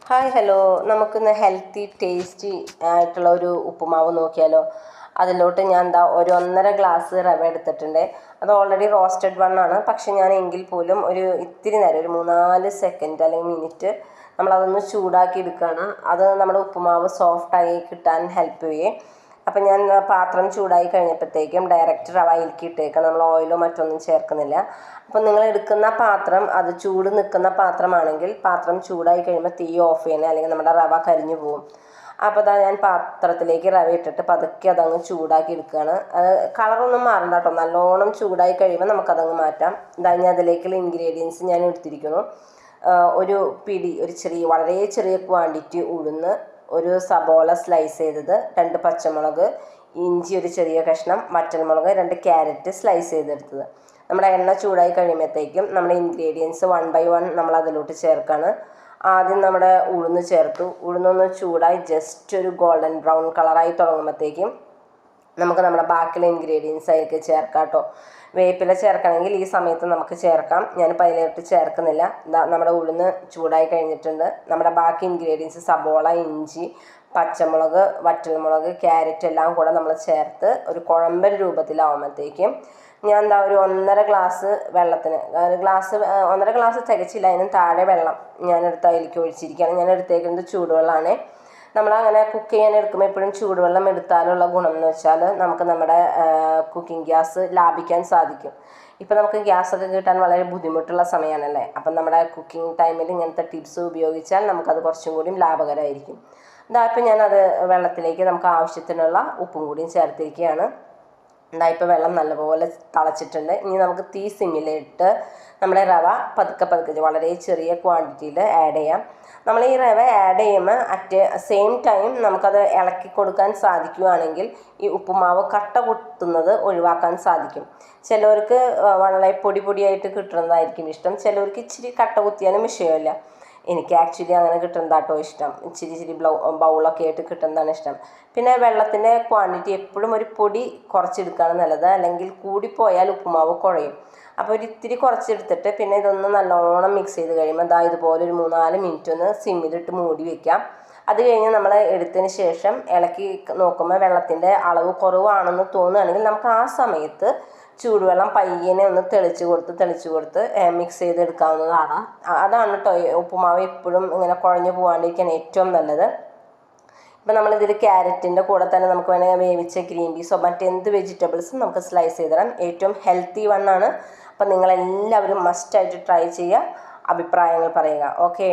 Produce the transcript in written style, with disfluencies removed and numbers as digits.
Hi hello, നമുക്കിന്ന് healthy tasty ആയിട്ടുള്ള ഒരു ഉപ്പുമാവ് നോക്കിയാലോ. അതിലോട്ട് ഞാൻ ഒരു 1.5 ഗ്ലാസ് റവ എടുത്തിട്ടുണ്ട്. അത് ഓൾറെഡി റോസ്റ്റഡ് ആണ്. പക്ഷെ ഞാൻ എങ്കിൽ പോലും ഒരു ഇത്തിരി നേരം, ഒരു 3-4 സെക്കൻഡ് അല്ലെങ്കിൽ മിനിറ്റ് നമ്മളതൊന്ന് ചൂടാക്കി എടുക്കുകയാണ്. അത് നമ്മുടെ ഉപ്പുമാവ് സോഫ്റ്റായി കിട്ടാൻ ഹെൽപ്പ് ചെയ്യും. അപ്പം ഞാൻ പാത്രം ചൂടായി കഴിഞ്ഞപ്പോഴത്തേക്കും ഡയറക്റ്റ് റവ അതിലേക്ക് ഇട്ടേക്കാം. നമ്മൾ ഓയിലോ മറ്റൊന്നും ചേർക്കുന്നില്ല. അപ്പം നിങ്ങൾ എടുക്കുന്ന പാത്രം അത് ചൂട് നിൽക്കുന്ന പാത്രമാണെങ്കിൽ പാത്രം ചൂടായി കഴിയുമ്പോൾ തീ ഓഫ് ചെയ്യണേ, അല്ലെങ്കിൽ നമ്മുടെ റവ കരിഞ്ഞു പോകും. അപ്പോൾ ഞാൻ പാത്രത്തിലേക്ക് റവ ഇട്ടിട്ട് പതുക്കെ അതങ്ങ് ചൂടാക്കി എടുക്കുകയാണ്. കളറൊന്നും മാറണ്ട കേട്ടോ. നല്ലോണം ചൂടായി കഴിയുമ്പോൾ നമുക്കതങ്ങ് മാറ്റാം. ഞാൻ അതിലേക്കുള്ള ഇൻഗ്രീഡിയൻസ് ഞാൻ എടുത്തിരിക്കുന്നു. ഒരു പിടി, വളരെ ചെറിയ ക്വാണ്ടിറ്റി ഉഴുന്ന്, ഒരു സബോള സ്ലൈസ് ചെയ്തത്, 2 പച്ചമുളക്, ഇഞ്ചി ഒരു ചെറിയ കഷ്ണം, വറ്റൽമുളക്, 2 ക്യാരറ്റ് സ്ലൈസ് ചെയ്തെടുത്തത്. നമ്മുടെ എണ്ണ ചൂടായി കഴിയുമ്പോഴത്തേക്കും നമ്മുടെ ഇൻഗ്രീഡിയൻസ് 1 by 1 നമ്മൾ അതിലോട്ട് ചേർക്കാണ്. ആദ്യം നമ്മുടെ ഉഴുന്ന് ചേർത്തു. ഉഴുന്നൊന്ന് ചൂടായി ജസ്റ്റ് ഒരു ഗോൾഡൻ ബ്രൗൺ കളറായി തുടങ്ങുമ്പോഴത്തേക്കും നമുക്ക് നമ്മുടെ ബാക്കിയുള്ള ഇൻഗ്രീഡിയൻസ് അതിലേക്ക് ചേർക്കാം കേട്ടോ. വേപ്പില ചേർക്കണമെങ്കിൽ ഈ സമയത്ത് നമുക്ക് ചേർക്കാം. ഞാനിപ്പോൾ അതിലോട്ട് ചേർക്കുന്നില്ല. നമ്മുടെ ഉഴുന്ന് ചൂടായി കഴിഞ്ഞിട്ടുണ്ട്. നമ്മുടെ ബാക്കി ഇൻഗ്രീഡിയൻസ് സബോള, ഇഞ്ചി, പച്ചമുളക്, വറ്റൽമുളക്, ക്യാരറ്റ് എല്ലാം കൂടെ നമ്മൾ ചേർത്ത് ഒരു കുഴമ്പൻ രൂപത്തിലാവുമ്പോഴത്തേക്കും ഞാൻ ഒരു 1.5 ഗ്ലാസ് വെള്ളത്തിന്, 1.5 ഗ്ലാസ് തികച്ചില്ല, അതിനും താഴെ വെള്ളം ഞാനെടുത്ത് അതിലേക്ക് ഒഴിച്ചിരിക്കുകയാണ്. ഞാൻ എടുത്തേക്കുന്നത് ചൂടുവെള്ളമാണ്. നമ്മളങ്ങനെ കുക്ക് ചെയ്യാൻ എടുക്കുമ്പോൾ എപ്പോഴും ചൂടുവെള്ളം എടുത്താലുള്ള ഗുണം എന്ന് വെച്ചാൽ നമുക്ക് നമ്മുടെ കുക്കിംഗ് ഗ്യാസ് ലാഭിക്കാൻ സാധിക്കും. ഇപ്പം നമുക്ക് ഗ്യാസൊക്കെ കിട്ടാൻ വളരെ ബുദ്ധിമുട്ടുള്ള സമയമാണല്ലേ. അപ്പം നമ്മുടെ കുക്കിംഗ് ടൈമിൽ ഇങ്ങനത്തെ ടിപ്സ് ഉപയോഗിച്ചാൽ നമുക്കത് കുറച്ചും കൂടിയും ലാഭകരമായിരിക്കും. ഇപ്പം ഞാനത് വെള്ളത്തിലേക്ക് നമുക്ക് ആവശ്യത്തിനുള്ള ഉപ്പും കൂടിയും ചേർത്തിരിക്കുകയാണ്. ഇപ്പോൾ വെള്ളം നല്ലപോലെ തിളച്ചിട്ടുണ്ട്. ഇനി നമുക്ക് തീ സിമ്മിലിട്ട് നമ്മുടെ റവ പതുക്കെ വളരെ ചെറിയ ക്വാണ്ടിറ്റിയിൽ ആഡ് ചെയ്യാം. നമ്മൾ ഈ റവ ആഡ് ചെയ്യുമ്പോൾ അറ്റ് സെയിം ടൈം നമുക്കത് ഇളക്കി കൊടുക്കാൻ സാധിക്കുകയാണെങ്കിൽ ഈ ഉപ്പുമാവ് കട്ട കുത്തുന്നത് ഒഴിവാക്കാൻ സാധിക്കും. ചിലവർക്ക് വളരെ പൊടിയായിട്ട് കിട്ടുന്നതായിരിക്കും ഇഷ്ടം. ചിലവർക്ക് ഇച്ചിരി കട്ട കുത്തിയാലും വിഷയമില്ല. എനിക്ക് ആക്ച്വലി അങ്ങനെ കിട്ടുന്നതാട്ടോ ഇഷ്ടം. ഇച്ചിരി ബൗളൊക്കെ ആയിട്ട് കിട്ടുന്നതാണ് ഇഷ്ടം. പിന്നെ വെള്ളത്തിൻ്റെ ക്വാണ്ടിറ്റി എപ്പോഴും ഒരു പൊടി കുറച്ചെടുക്കുകയാണ് നല്ലത്. അല്ലെങ്കിൽ കൂടിപ്പോയാൽ ഉപ്പുമാവ് കുഴയും. അപ്പോൾ ഒരു ഇത്തിരി കുറച്ചെടുത്തിട്ട് പിന്നെ ഇതൊന്ന് നല്ലോണം മിക്സ് ചെയ്ത് കഴിയുമ്പോൾ ഇതുപോലെ ഒരു 3-4 മിനിറ്റ് ഒന്ന് സിമ്മിലിട്ട് മൂടി വയ്ക്കാം. അത് കഴിഞ്ഞ് നമ്മൾ എടുത്തതിന് ശേഷം ഇളക്കി നോക്കുമ്പോൾ വെള്ളത്തിൻ്റെ അളവ് കുറവാണെന്ന് തോന്നുകയാണെങ്കിൽ നമുക്ക് ആ സമയത്ത് ചൂടുവെള്ളം പയ്യനെ ഒന്ന് തെളിച്ച് കൊടുത്ത് മിക്സ് ചെയ്തെടുക്കാവുന്നതാണ്. അതാണ് കേട്ടോ ഉപ്പുമാവ് എപ്പോഴും ഇങ്ങനെ കുഴഞ്ഞു പോകാണ്ടിരിക്കാൻ ഏറ്റവും നല്ലത്. ഇപ്പം നമ്മളിതിൽ ക്യാരറ്റിൻ്റെ കൂടെ തന്നെ നമുക്ക് വേണമെങ്കിൽ വേവിച്ച ഗ്രീൻ പീസോ മറ്റെന്ത് വെജിറ്റബിൾസും നമുക്ക് സ്ലൈസ് ചെയ്തിടാം. ഏറ്റവും ഹെൽത്തി ആണ്. അപ്പം നിങ്ങളെല്ലാവരും മസ്റ്റായിട്ട് ട്രൈ ചെയ്യുക, അഭിപ്രായങ്ങൾ പറയുക. ഓക്കെ.